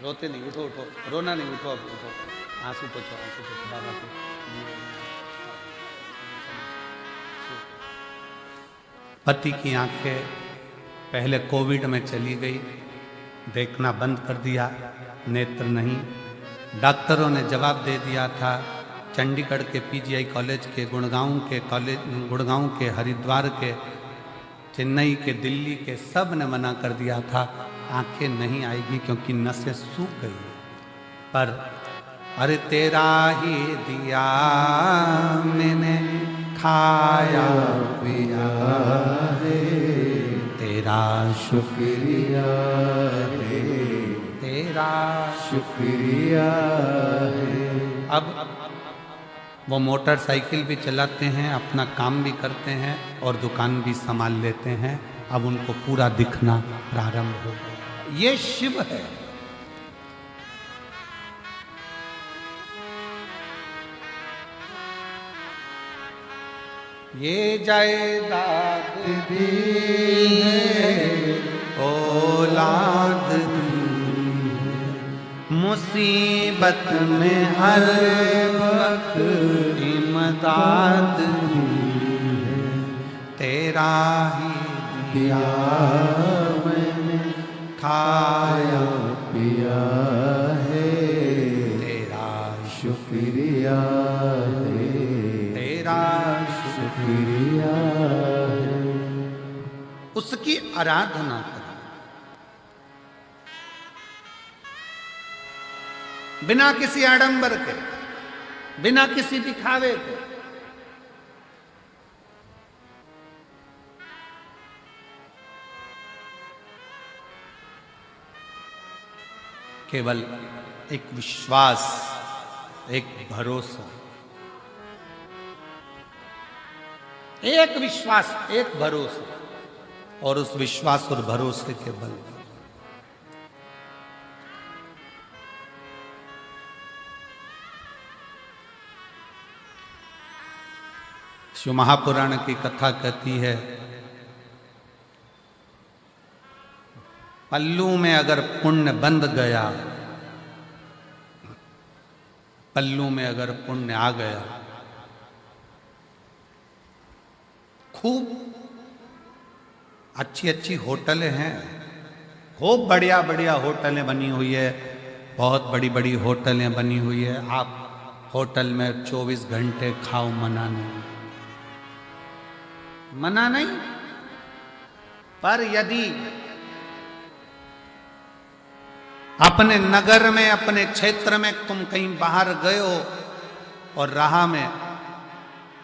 रोते नहीं, उठो उठो, रोना नहीं, उठो अब उठो, आंसू पोछो, आंसू पोछो बाबा को। पति की आंखें पहले कोविड में चली गई, देखना बंद कर दिया, नेत्र नहीं। डॉक्टरों ने जवाब दे दिया था, चंडीगढ़ के पीजीआई कॉलेज के, गुड़गांव के, हरिद्वार के, चेन्नई के, दिल्ली के, सब ने मना कर दिया था आंखें नहीं आएगी क्योंकि नसें सूख गई। पर अरे तेरा ही दिया मैंने खाया पिया है, तेरा शुक्रिया है, तेरा। शुक्रिया है। अब वो मोटरसाइकिल भी चलाते हैं, अपना काम भी करते हैं और दुकान भी संभाल लेते हैं। अब उनको पूरा दिखना प्रारंभ हो गया। ये शिव है। ये जायदाद दी है, औलाद मुसीबत में हर वक्त इमदाद तेरा ही दिया मैंने खाया पिया है, तेरा शुक्रिया है, तेरा शुक्रिया है। उसकी आराधना करें बिना किसी आडंबर के, बिना किसी दिखावे के। केवल एक विश्वास, एक भरोसा, एक विश्वास, एक भरोसा, और उस विश्वास और भरोसे के बल शिव महापुराण की कथा कहती है, पल्लू में अगर पुण्य बंध गया, पल्लू में अगर पुण्य आ गया, खूब अच्छी अच्छी होटलें हैं, खूब बढ़िया बढ़िया होटलें बनी हुई है, बहुत बड़ी बड़ी होटलें बनी हुई है। आप होटल में 24 घंटे खाओ, मना नहीं, मना नहीं। पर यदि अपने नगर में, अपने क्षेत्र में तुम कहीं बाहर गए हो और राह में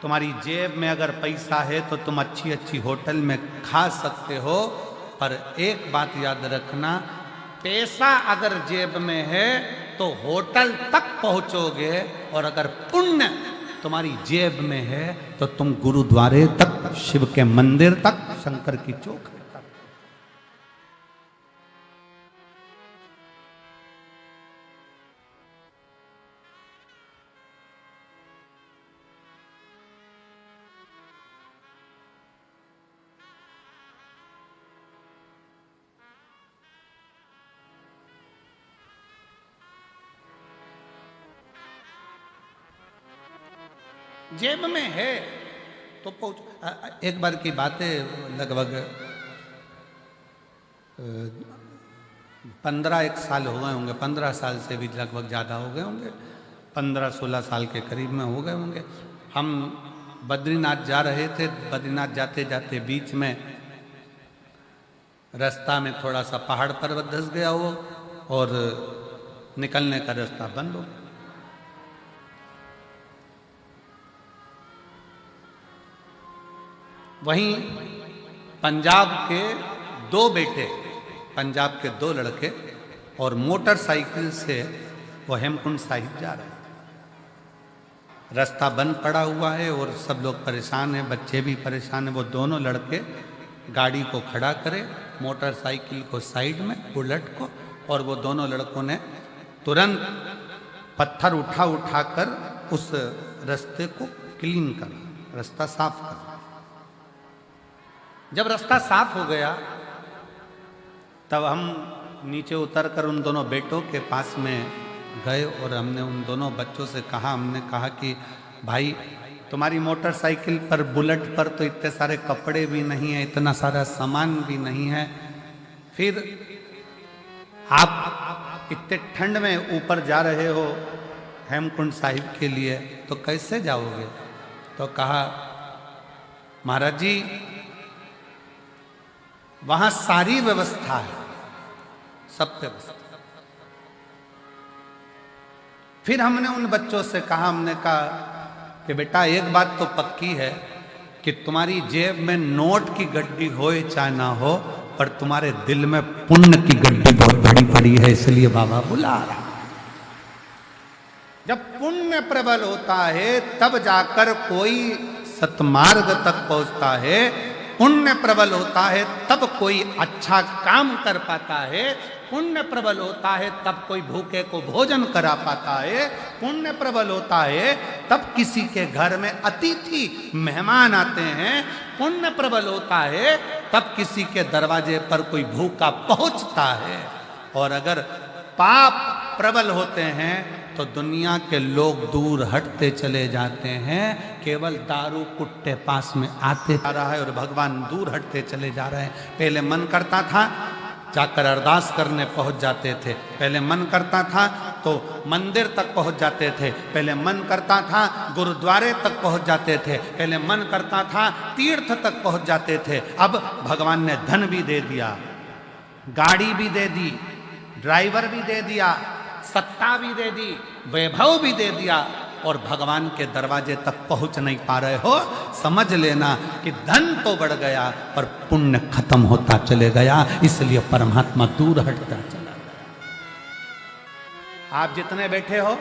तुम्हारी जेब में अगर पैसा है तो तुम अच्छी अच्छी होटल में खा सकते हो, पर एक बात याद रखना, पैसा अगर जेब में है तो होटल तक पहुंचोगे, और अगर पुण्य तुम्हारी जेब में है तो तुम गुरुद्वारे तक, शिव के मंदिर तक, शंकर की चौक तक। जेब में है तो पहुंच। एक बार की बात है, लगभग 15 साल हो गए होंगे, 15 साल से भी लगभग ज़्यादा हो गए होंगे, 15-16 साल के करीब में हो गए होंगे। हम बद्रीनाथ जा रहे थे। बद्रीनाथ जाते जाते बीच में रास्ता में थोड़ा सा पहाड़ पर्वत धंस गया हो और निकलने का रास्ता बंद हो गया। वहीं पंजाब के 2 बेटे, पंजाब के 2 लड़के और मोटरसाइकिल से वो हेमकुंड साहिब जा रहे हैं। रास्ता बंद पड़ा हुआ है और सब लोग परेशान हैं, बच्चे भी परेशान हैं। वो दोनों लड़के गाड़ी को खड़ा करे, मोटरसाइकिल को साइड में, बुलेट को, और वो दोनों लड़कों ने तुरंत पत्थर उठा उठा कर उस रास्ते को क्लीन करा, रास्ता साफ करा। जब रास्ता साफ हो गया तब हम नीचे उतरकर उन दोनों बेटों के पास में गए और हमने उन दोनों बच्चों से कहा, हमने कहा कि भाई तुम्हारी मोटरसाइकिल पर, बुलेट पर तो इतने सारे कपड़े भी नहीं है, इतना सारा सामान भी नहीं है, फिर आप इतने ठंड में ऊपर जा रहे हो हेमकुंड साहिब के लिए, तो कैसे जाओगे? तो कहा महाराज जी वहां सारी व्यवस्था है, सब व्यवस्था। फिर हमने उन बच्चों से कहा, हमने कहा कि बेटा एक बात तो पक्की है कि तुम्हारी जेब में नोट की गड्डी हो चाहे ना हो, पर तुम्हारे दिल में पुण्य की गड्डी बहुत बड़ी पड़ी है, इसलिए बाबा बुला रहा। जब पुण्य प्रबल होता है तब जाकर कोई सतमार्ग तक पहुंचता है, पुण्य प्रबल होता है तब कोई अच्छा काम कर पाता है, पुण्य प्रबल होता है तब कोई भूखे को भोजन करा पाता है, पुण्य प्रबल होता है तब किसी के घर में अतिथि मेहमान आते हैं, पुण्य प्रबल होता है तब किसी के दरवाजे पर कोई भूखा पहुंचता है। और अगर पाप प्रबल होते हैं तो दुनिया के लोग दूर हटते चले जाते हैं, केवल दारू कुट्टे पास में आते जा रहा है और भगवान दूर हटते चले जा रहे हैं। पहले मन करता था जाकर अरदास करने पहुंच जाते थे, पहले मन करता था तो मंदिर तक पहुंच जाते थे, पहले मन करता था गुरुद्वारे तक पहुंच जाते थे, पहले मन करता था तीर्थ तक पहुंच जाते थे। अब भगवान ने धन भी दे दिया, गाड़ी भी दे दी, ड्राइवर भी दे दिया, सत्ता भी दे दी, वैभव भी दे दिया, और भगवान के दरवाजे तक पहुंच नहीं पा रहे हो। समझ लेना कि धन तो बढ़ गया पर पुण्य खत्म होता चले गया, इसलिए परमात्मा दूर हटता चला गया। आप जितने बैठे हो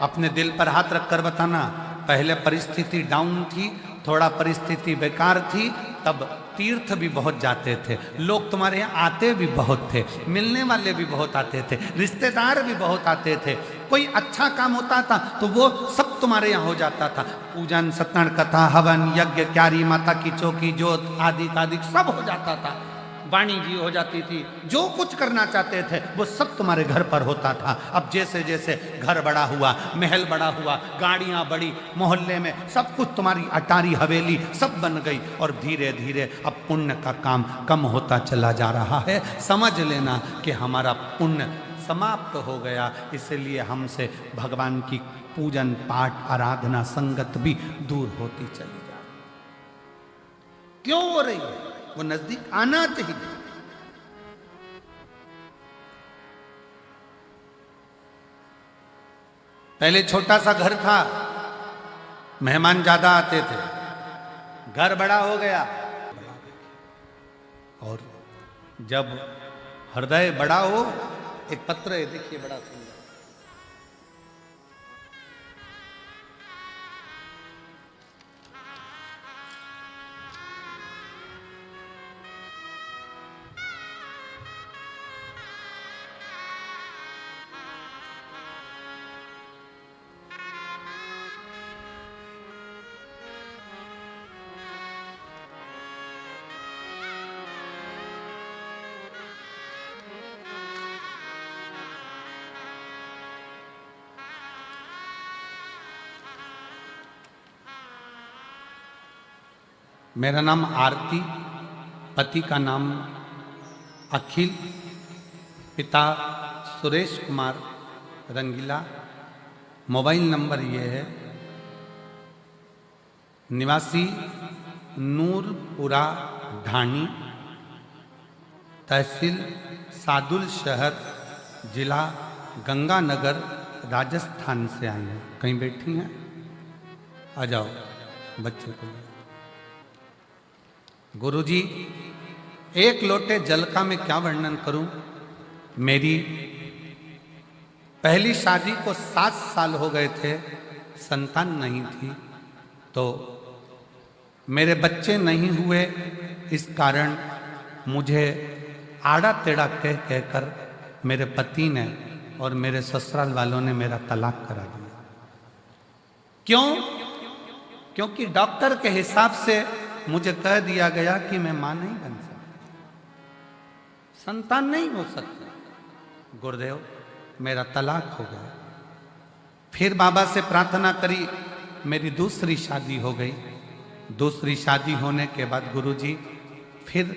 अपने दिल पर हाथ रखकर बताना, पहले परिस्थिति डाउन थी, थोड़ा परिस्थिति बेकार थी, तब तीर्थ भी बहुत जाते थे, लोग तुम्हारे यहाँ आते भी बहुत थे, मिलने वाले भी बहुत आते थे, रिश्तेदार भी बहुत आते थे, कोई अच्छा काम होता था तो वो सब तुम्हारे यहाँ हो जाता था, पूजन, सत्यनारायण कथा, हवन, यज्ञ, क्यारी, माता की चौकी, जोत आदि आदि सब हो जाता था, वाणी जी हो जाती थी, जो कुछ करना चाहते थे वो सब तुम्हारे घर पर होता था। अब जैसे जैसे घर बड़ा हुआ, महल बड़ा हुआ, गाड़ियां बढ़ी, मोहल्ले में सब कुछ तुम्हारी अटारी हवेली सब बन गई, और धीरे धीरे अब पुण्य का काम कम होता चला जा रहा है। समझ लेना कि हमारा पुण्य समाप्त हो गया, इसलिए हमसे भगवान की पूजन पाठ आराधना संगत भी दूर होती चली जा रही। क्यों हो रही है? वो नजदीक आना चाहिए। पहले छोटा सा घर था, मेहमान ज्यादा आते थे, घर बड़ा हो गया, और जब हृदय बड़ा हो, एक पत्र है देखिए बड़ा सुंदर, मेरा नाम आरती, पति का नाम अखिल, पिता सुरेश कुमार रंगीला, मोबाइल नंबर ये है, निवासी नूरपुरा ढाणी, तहसील सादुल शहर, जिला गंगानगर, राजस्थान से आई हैं। कहीं बैठी हैं? आ जाओ बच्चे को। गुरुजी, एक लोटे जल का मैं क्या वर्णन करूं। मेरी पहली शादी को 7 साल हो गए थे, संतान नहीं थी, तो मेरे बच्चे नहीं हुए, इस कारण मुझे आड़ा टेढ़ा कह कहकर मेरे पति ने और मेरे ससुराल वालों ने मेरा तलाक करा दिया। क्यों? क्योंकि डॉक्टर के हिसाब से मुझे कह दिया गया कि मैं मां नहीं बन सकती, संतान नहीं हो सकता। गुरुदेव, मेरा तलाक हो गया। फिर बाबा से प्रार्थना करी, मेरी दूसरी शादी हो गई। दूसरी शादी होने के बाद गुरुजी फिर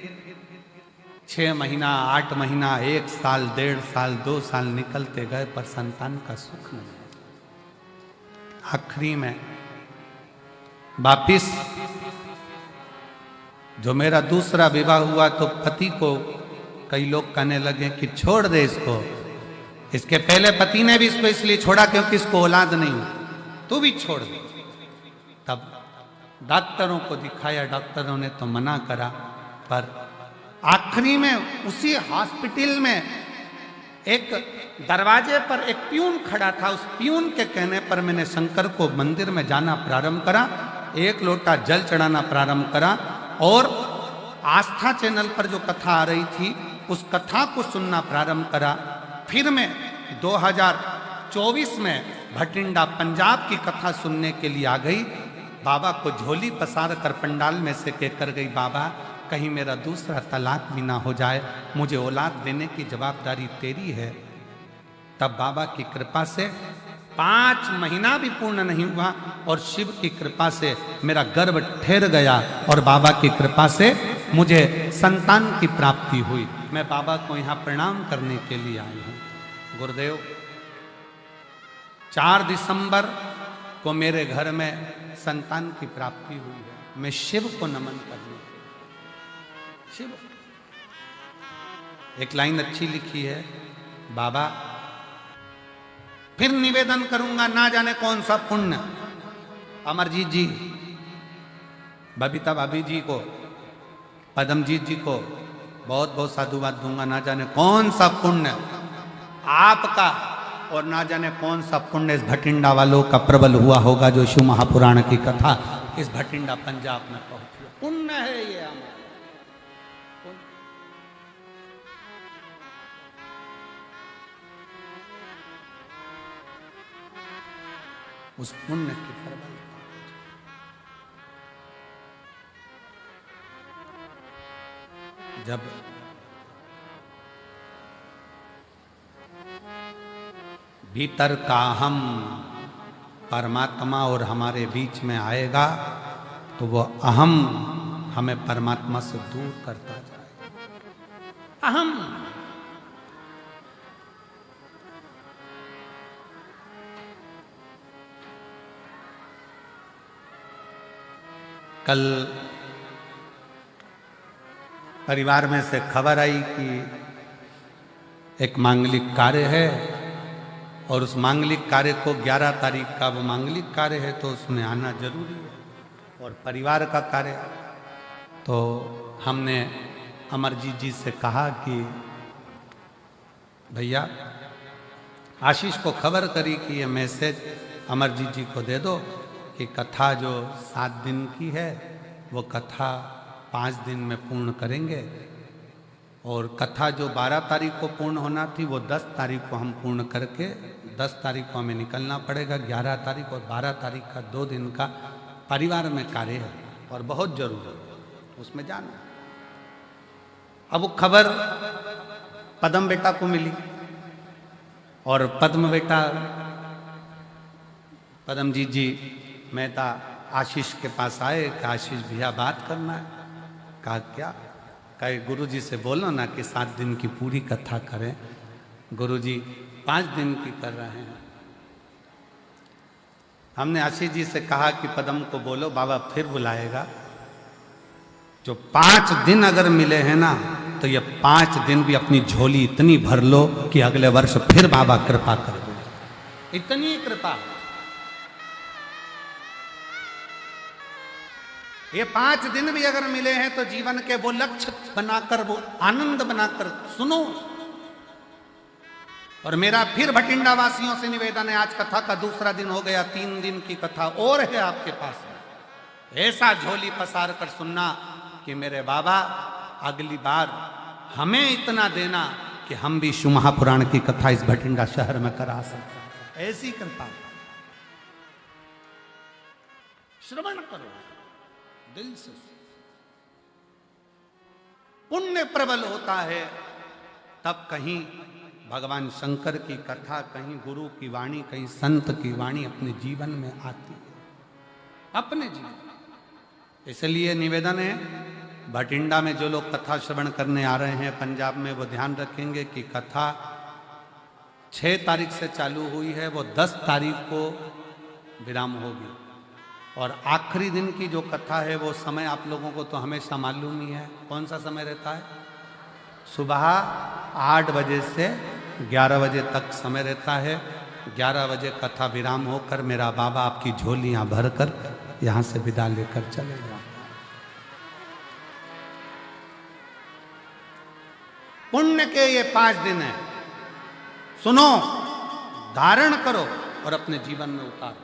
6 महीना, 8 महीना, 1 साल, 1.5 साल, 2 साल निकलते गए, पर संतान का सुख नहीं। आखिरी में वापिस जो मेरा दूसरा विवाह हुआ तो पति को कई लोग कहने लगे कि छोड़ दे इसको, इसके पहले पति ने भी इसको इसलिए छोड़ा क्योंकि इसको औलाद नहीं हुई, तू भी छोड़ दे। तब डॉक्टरों को दिखाया, डॉक्टरों ने तो मना करा, पर आखिरी में उसी हॉस्पिटल में एक दरवाजे पर एक प्यून खड़ा था। उस प्यून के कहने पर मैंने शंकर को मंदिर में जाना प्रारंभ करा, एक लोटा जल चढ़ाना प्रारंभ करा, और आस्था चैनल पर जो कथा आ रही थी उस कथा को सुनना प्रारंभ करा। फिर मैं 2024 में भटिंडा पंजाब की कथा सुनने के लिए आ गई। बाबा को झोली पसार कर पंडाल में से कहकर गई, बाबा कहीं मेरा दूसरा तलाक भी ना हो जाए, मुझे औलाद देने की जवाबदारी तेरी है। तब बाबा की कृपा से 5 महीना भी पूर्ण नहीं हुआ और शिव की कृपा से मेरा गर्भ ठहर गया और बाबा की कृपा से मुझे संतान की प्राप्ति हुई। मैं बाबा को यहाँ प्रणाम करने के लिए आई हूँ। गुरुदेव, 4 दिसंबर को मेरे घर में संतान की प्राप्ति हुई है। मैं शिव को नमन करने, शिव। एक लाइन अच्छी लिखी है, बाबा फिर निवेदन करूंगा, ना जाने कौन सा पुण्य अमरजीत जी, बबीता भाभी जी को, पदमजीत जी को बहुत बहुत साधुवाद दूंगा। ना जाने कौन सा पुण्य आपका और ना जाने कौन सा पुण्य इस भटिंडा वालों का प्रबल हुआ होगा जो शिव महापुराण की कथा इस भटिंडा पंजाब में पहुंची। पुण्य है ये हमारा। उस पुण्य की प्रबल जब भीतर का हम परमात्मा और हमारे बीच में आएगा तो वो अहम हमें परमात्मा से दूर करता जाएगा। अहम कल परिवार में से खबर आई कि एक मांगलिक कार्य है और उस मांगलिक कार्य को 11 तारीख का वो मांगलिक कार्य है तो उसमें आना जरूरी है और परिवार का कार्य। तो हमने अमरजीत जी से कहा कि भैया आशीष को खबर करी कि ये मैसेज अमरजीत जी को दे दो कि कथा जो 7 दिन की है वो कथा 5 दिन में पूर्ण करेंगे और कथा जो 12 तारीख को पूर्ण होना थी वो 10 तारीख को हम पूर्ण करके 10 तारीख को हमें निकलना पड़ेगा। 11 तारीख और 12 तारीख का 2 दिन का परिवार में कार्य है और बहुत जरूरी है उसमें जाना। अब वो खबर पद्म बेटा को मिली और पद्म बेटा पद्मजीत जी मेहता आशीष के पास आए कि आशीष भैया बात करना है। कहा क्या? कहे गुरुजी से बोलो ना कि 7 दिन की पूरी कथा करें। गुरुजी 5 दिन की कर रहे हैं। हमने आशीष जी से कहा कि पद्म को बोलो, बाबा फिर बुलाएगा। जो 5 दिन अगर मिले हैं ना तो ये 5 दिन भी अपनी झोली इतनी भर लो कि अगले वर्ष फिर बाबा कृपा कर दो। इतनी कृपा। ये 5 दिन भी अगर मिले हैं तो जीवन के वो लक्ष्य बनाकर, वो आनंद बनाकर सुनो। और मेरा फिर भटिंडा वासियों से निवेदन है, आज कथा का दूसरा दिन हो गया, 3 दिन की कथा और है आपके पास में। ऐसा झोली पसार कर सुनना कि मेरे बाबा अगली बार हमें इतना देना कि हम भी शिव महापुराण की कथा इस भटिंडा शहर में करा सकते। ऐसी कृपा श्रवण करो दिल से। पुण्य प्रबल होता है तब कहीं भगवान शंकर की कथा, कहीं गुरु की वाणी, कहीं संत की वाणी अपने जीवन में आती है, अपने जीवन। इसलिए निवेदन है, भटिंडा में जो लोग कथा श्रवण करने आ रहे हैं पंजाब में, वो ध्यान रखेंगे कि कथा 6 तारीख से चालू हुई है, वो 10 तारीख को विराम होगी। और आखिरी दिन की जो कथा है वो समय आप लोगों को तो हमेशा मालूम ही है। कौन सा समय रहता है? सुबह 8 बजे से 11 बजे तक समय रहता है। 11 बजे कथा विराम होकर मेरा बाबा आपकी झोलियां भरकर यहाँ से विदा लेकर चले जाते। पुण्य के ये 5 दिन है, सुनो, धारण करो और अपने जीवन में उतारो।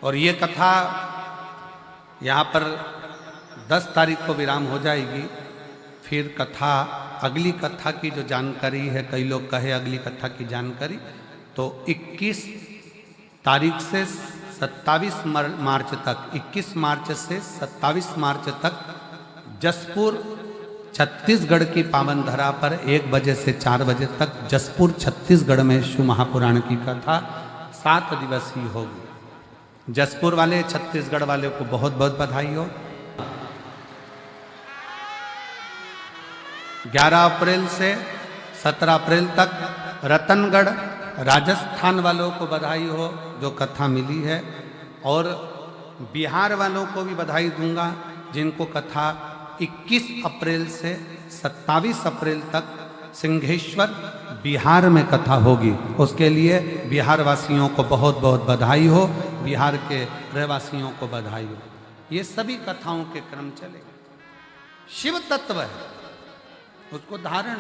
और ये कथा यहाँ पर 10 तारीख को विराम हो जाएगी। फिर कथा, अगली कथा की जो जानकारी है, कई लोग कहे अगली कथा की जानकारी, तो 21 तारीख से 27 मार्च तक, 21 मार्च से 27 मार्च तक जसपुर छत्तीसगढ़ की पावन धरा पर 1 बजे से 4 बजे तक जसपुर छत्तीसगढ़ में शिव महापुराण की कथा 7 दिवसीय होगी। जसपुर वाले, छत्तीसगढ़ वाले को बहुत बहुत बधाई हो। 11 अप्रैल से 17 अप्रैल तक रतनगढ़ राजस्थान वालों को बधाई हो जो कथा मिली है, और बिहार वालों को भी बधाई दूंगा जिनको कथा 21 अप्रैल से 27 अप्रैल तक सिंहेश्वर बिहार में कथा होगी। उसके लिए बिहार वासियों को बहुत बहुत बधाई हो, बिहार के रहवासियों को बधाई हो। ये सभी कथाओं के क्रम चलेगा। शिव तत्व है, उसको धारण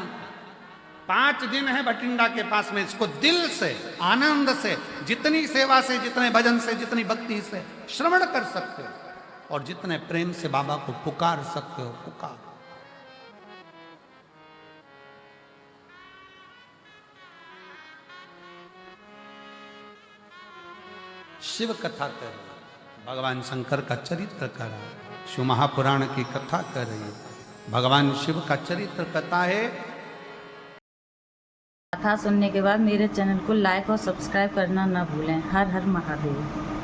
5 दिन है भटिंडा के पास में। इसको दिल से, आनंद से, जितनी सेवा से, जितने भजन से, जितनी भक्ति से श्रवण कर सकते हो और जितने प्रेम से बाबा को पुकार सकते हो, पुकार। शिव कथा कर रही है, भगवान शंकर का चरित्र कर रहा है, शिव महापुराण की कथा कर रही है, भगवान शिव का चरित्र कथा है। कथा सुनने के बाद मेरे चैनल को लाइक और सब्सक्राइब करना ना भूलें। हर हर महादेव।